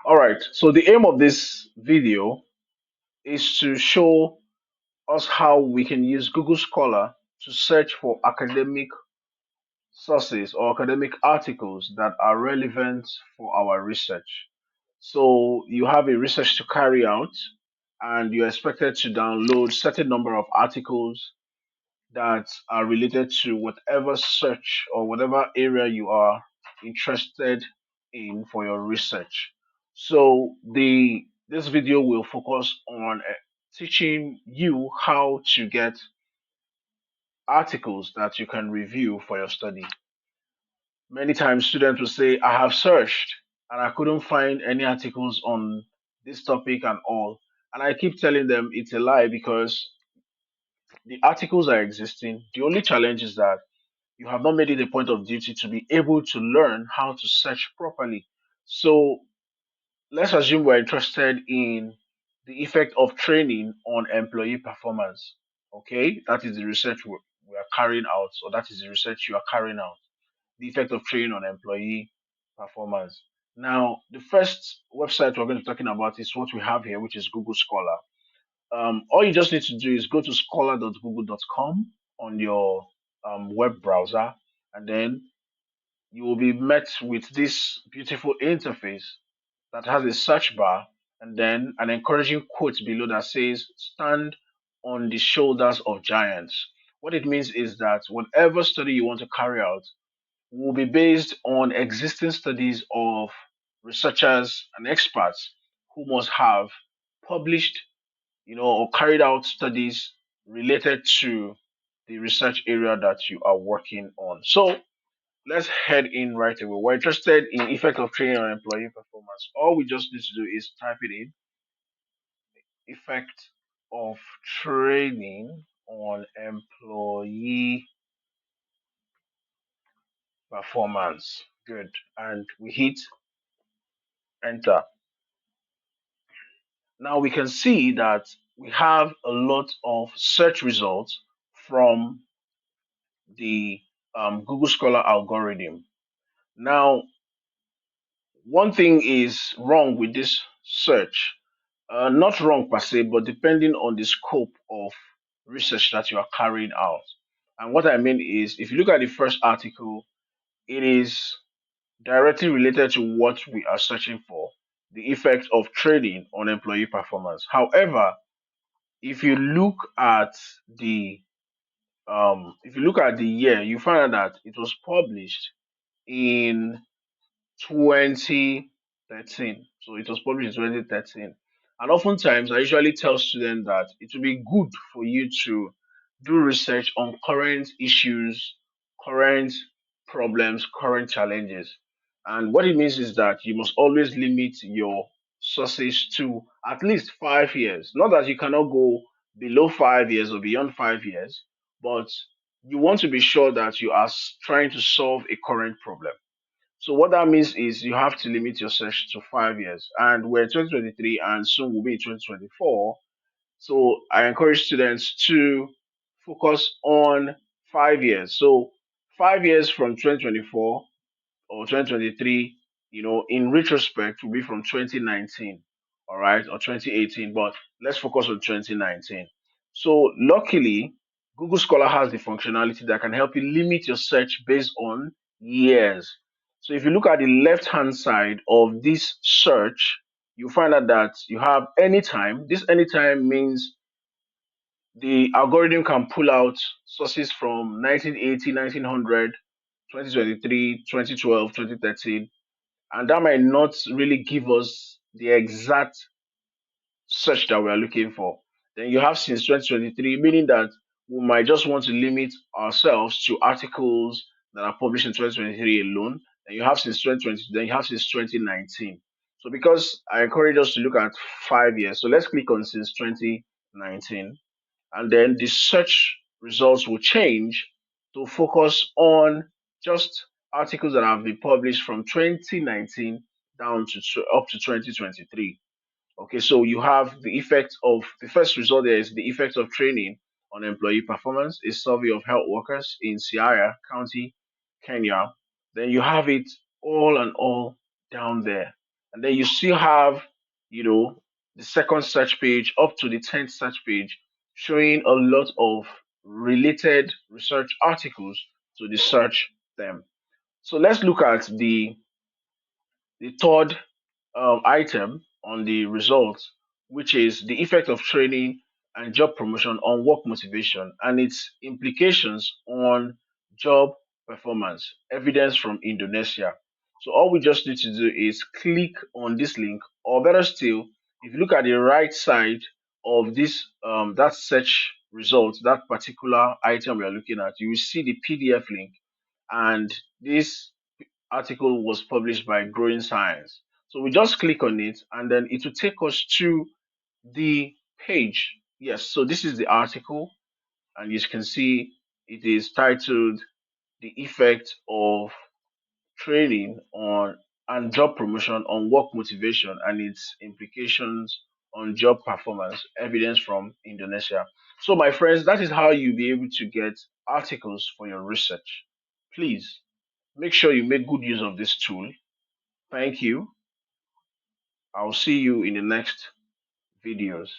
All right, so the aim of this video is to show us how we can use Google Scholar to search for academic sources or academic articles that are relevant for our research. So you have a research to carry out and you're expected to download certain number of articles that are related to whatever search or whatever area you are interested in for your research. So the this video will focus on teaching you how to get articles that you can review for your study. Many times students will say, I have searched and I couldn't find any articles on this topic and all. And I keep telling them it's a lie because the articles are existing. The only challenge is that you have not made it a point of duty to be able to learn how to search properly. So let's assume we're interested in the effect of training on employee performance. Okay, that is the research we are carrying out, or that is the research you are carrying out. The effect of training on employee performance. Now, the first website we're going to be talking about is what we have here, which is Google Scholar. All you just need to do is go to scholar.google.com on your web browser, and then you will be met with this beautiful interface that has a search bar and then an encouraging quote below that says, Stand on the shoulders of giants. What it means is that whatever study you want to carry out will be based on existing studies of researchers and experts who must have published, or carried out studies related to the research area that you are working on. So let's head in right away. We're interested in effect of training on employee performance. All we just need to do is type it in, effect of training on employee performance. Good. And we hit enter. Now we can see that we have a lot of search results from the Google Scholar algorithm. Now, one thing is wrong with this search. Not wrong per se, but depending on the scope of research that you are carrying out. And what I mean is, if you look at the first article, it is directly related to what we are searching for, the effect of trading on employee performance. However, if you look at the year, you find out that it was published in 2013. So it was published in 2013. And oftentimes, I usually tell students that it will be good for you to do research on current issues, current problems, current challenges. And what it means is that you must always limit your sources to at least 5 years. Not that you cannot go below 5 years or beyond 5 years, but you want to be sure that you are trying to solve a current problem. So what that means is you have to limit your search to 5 years. And we're in 2023 and soon we'll be in 2024. So I encourage students to focus on 5 years. So 5 years from 2024 or 2023, in retrospect will be from 2019, all right, or 2018, but let's focus on 2019. So luckily, Google Scholar has the functionality that can help you limit your search based on years. So if you look at the left hand side of this search, you find out that you have anytime. This anytime means the algorithm can pull out sources from 1980, 1900, 2023, 2012, 2013, and that might not really give us the exact search that we are looking for. Then you have since 2023, meaning that we might just want to limit ourselves to articles that are published in 2023 alone. And you have since 2020, then you have since 2019. So because I encourage us to look at 5 years, so let's click on since 2019, and then the search results will change to focus on just articles that have been published from 2019 down to up to 2023. Okay, so you have the effect of the first result there is the effect of training on employee performance, a survey of health workers in Siaya County, Kenya. Then you have it all and all down there. And then you still have, you know, the second search page up to the 10th search page showing a lot of related research articles to the search term. So let's look at the third item on the results, which is the effect of training and job promotion on work motivation and its implications on job performance. Evidence from Indonesia. So all we just need to do is click on this link, or better still, if you look at the right side of this that search result, that particular item we are looking at, you will see the PDF link, and this article was published by Growing Science. So we just click on it and then it will take us to the page. Yes, so this is the article, and you can see it is titled The Effect of Training on and Job Promotion on Work Motivation and its Implications on Job Performance, evidence from Indonesia. So, my friends, that is how you'll be able to get articles for your research. Please make sure you make good use of this tool. Thank you. I'll see you in the next videos.